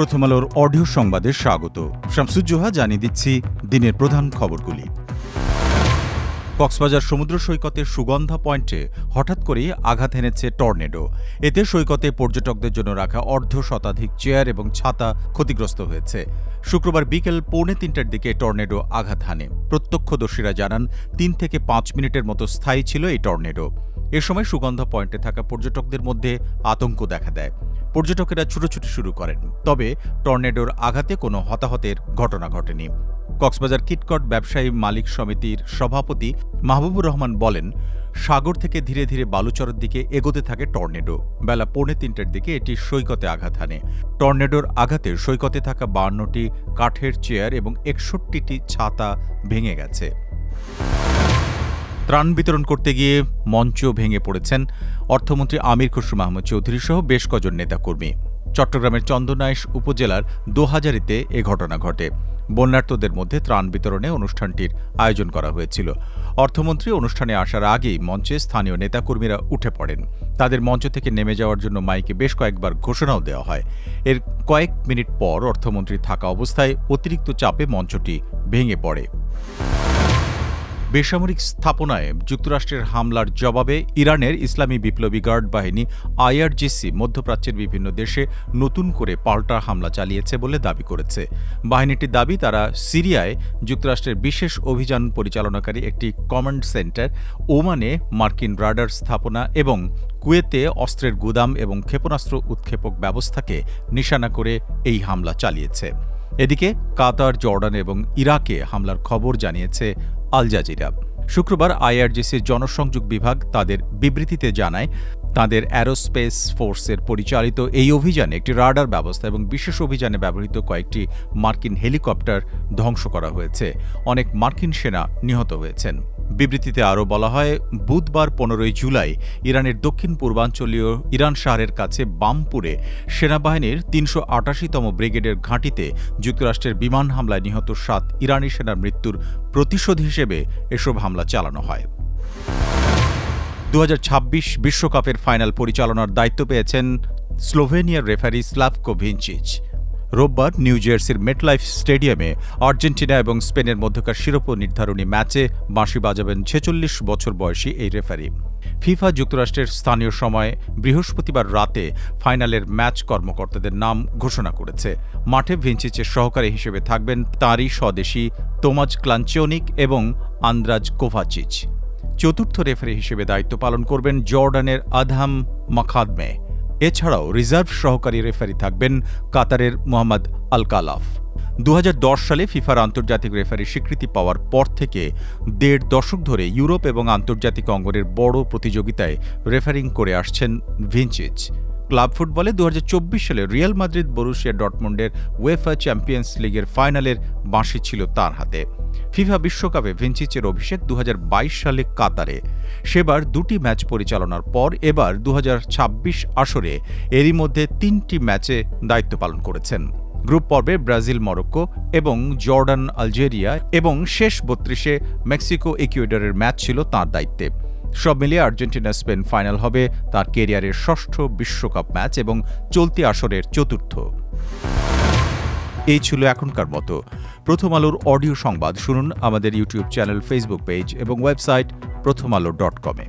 প্রথম আলোর অডিও সংবাদে স্বাগত। শামসুজ্জোহা জানিয়ে দিচ্ছি দিনের প্রধান খবরগুলি। কক্সবাজার সমুদ্র সৈকতের সুগন্ধা পয়েন্টে হঠাৎ করেই আঘাত এনেছে টর্নেডো। এতে সৈকতে পর্যটকদের জন্য রাখা অর্ধশতাধিক চেয়ার এবং ছাতা ক্ষতিগ্রস্ত হয়েছে। শুক্রবার বিকেল 2:45টার দিকে টর্নেডো আঘাত হানে। প্রত্যক্ষদর্শীরা জানান 3 থেকে 5 মিনিটের মতো স্থায়ী ছিল এই টর্নেডো। এ সময় সুগন্ধা পয়েন্টে থাকা পর্যটকদের মধ্যে আতঙ্ক দেখা দেয়। পর্যটকেরা ছুটোছুটি শুরু করেন, তবে টর্নেডোর আঘাতে কোনো হতাহতের ঘটনা ঘটেনি। কক্সবাজার কিটকট ব্যবসায়ী মালিক সমিতির সভাপতি মাহবুবুর রহমান বলেন, সাগর থেকে ধীরে ধীরে বালুচরের দিকে এগোতে থাকে টর্নেডো। বেলা 2:45টার দিকে এটি সৈকতে আঘাত হানে। টর্নেডোর আঘাতে সৈকতে থাকা 52টি কাঠের চেয়ার এবং 61টি ছাতা ভেঙে গেছে। ত্রাণ বিতরণ করতে গিয়ে মঞ্চ ভেঙে পড়েছেন অর্থমন্ত্রী আমির খসরু মাহমুদ চৌধুরী সহ বেশ কজন নেতাকর্মী। চট্টগ্রামের চন্দনাইশ উপজেলার দোহাজারীতে এ ঘটনা ঘটে। বন্যার্তদের মধ্যে ত্রাণ বিতরণে অনুষ্ঠানটির আয়োজন করা হয়েছিল। অর্থমন্ত্রী অনুষ্ঠানে আসার আগেই মঞ্চে স্থানীয় নেতাকর্মীরা উঠে পড়েন। তাদের মঞ্চ থেকে নেমে যাওয়ার জন্য মাইকে বেশ কয়েকবার ঘোষণাও দেওয়া হয়। এর কয়েক মিনিট পর অর্থমন্ত্রী থাকা অবস্থায় অতিরিক্ত চাপে মঞ্চটি ভেঙে পড়ে। বেসামরিক স্থাপনায় যুক্তরাষ্ট্রের হামলার জবাবে ইরানের ইসলামী বিপ্লবী গার্ড বাহিনী আইআরজিসি মধ্যপ্রাচ্যের বিভিন্ন দেশে নতুন করে পাল্টা হামলা চালিয়েছে বলে দাবি করেছে। বাহিনীটির দাবি, তারা সিরিয়ায় যুক্তরাষ্ট্রের বিশেষ অভিযান পরিচালনাকারী একটি কমান্ড সেন্টার, ওমানে মার্কিন রাডার স্থাপনা এবং কুয়েতে অস্ত্রের গুদাম এবং ক্ষেপণাস্ত্র উৎক্ষেপক ব্যবস্থাকে নিশানা করে এই হামলা চালিয়েছে। এদিকে কাতার, জর্ডান এবং ইরাকে হামলার খবর জানিয়েছে আল জাজিরা। শুক্রবার আইআরজিসির জনসংযোগ বিভাগ তাদের বিবৃতিতে জানায়, তাদের অ্যারোস্পেস ফোর্সের পরিচালিত এই অভিযানে একটি রাডার ব্যবস্থা এবং বিশেষ অভিযানে ব্যবহৃত কয়েকটি মার্কিন হেলিকপ্টার ধ্বংস করা হয়েছে। অনেক মার্কিন সেনা নিহত হয়েছেন। বিবৃতিতে আরও বলা হয়, বুধবার 15 জুলাই ইরানের দক্ষিণ পূর্বাঞ্চলীয় ইরান শহরের কাছে বামপুরে সেনাবাহিনীর 388তম ব্রিগেডের ঘাঁটিতে যুক্তরাষ্ট্রের বিমান হামলায় নিহত 7 ইরানি সেনার মৃত্যুর প্রতিশোধ হিসেবে এসব হামলা চালানো হয়। 2026 বিশ্বকাপের ফাইনাল পরিচালনার দায়িত্ব পেয়েছেন স্লোভেনিয়ার রেফারি স্লাভকো ভিঞ্চিচ। রোববার নিউ জার্সির মেটলাইফ স্টেডিয়ামে আর্জেন্টিনা এবং স্পেনের মধ্যকার শিরোপা নির্ধারণী ম্যাচে বাঁশি বাজাবেন 46 বছর বয়সী এই রেফারি। ফিফা যুক্তরাষ্ট্রের স্থানীয় সময় বৃহস্পতিবার রাতে ফাইনালের ম্যাচ কর্মকর্তাদের নাম ঘোষণা করেছে। মাঠে ভিঞ্চিচের সহকারী হিসেবে থাকবেন তাঁরই স্বদেশী তোমাজ ক্লাঞ্চিওনিক এবং আন্দ্রাজ কোভাচিচ। চতুর্থ রেফারি হিসেবে দায়িত্ব পালন করবেন জর্ডানের আদহাম মাখাদমে। এছাড়াও রিজার্ভ সহকারী রেফারি থাকবেন কাতারের মোহাম্মদ আল কালাফ। 2010 সালে ফিফার আন্তর্জাতিক রেফারি স্বীকৃতি পাওয়ার পর থেকে 1.5 দশক ধরে ইউরোপ এবং আন্তর্জাতিক অঙ্গনের বড় প্রতিযোগিতায় রেফারিং করে আসছেন ভিঞ্চিচ। ক্লাব ফুটবলে 2024 সালে রিয়াল মাদ্রিদ বরুসিয়া ডর্টমুন্ডের উয়েফা চ্যাম্পিয়ন্স লিগের ফাইনালের বাঁশি ছিল তাঁর হাতে। ফিফা বিশ্বকাপে ভিঞ্চিচের অভিষেক 2022 সালে কাতারে। সেবার 2টি ম্যাচ পরিচালনার পর এবার 2026 আসরে এরই মধ্যে 3টি ম্যাচে দায়িত্ব পালন করেছেন। গ্রুপ পর্বে ব্রাজিল, মরক্কো এবং জর্ডান, আলজেরিয়া এবং শেষ 32-এ মেক্সিকো, ইকুয়েডরের ম্যাচ ছিল তাঁর দায়িত্বে। সব মিলিয়ে আর্জেন্টিনা স্পেন ফাইনাল হবে তার কেরিয়ারের 6ষ্ঠ বিশ্বকাপ ম্যাচ এবং চলতি আসরের 4র্থ। এই ছিল এখনকার মতো। প্রথম আলোর অডিও সংবাদ শুনুন আমাদের ইউটিউব চ্যানেল, ফেসবুক পেজ এবং ওয়েবসাইট prothomalo.com-এ।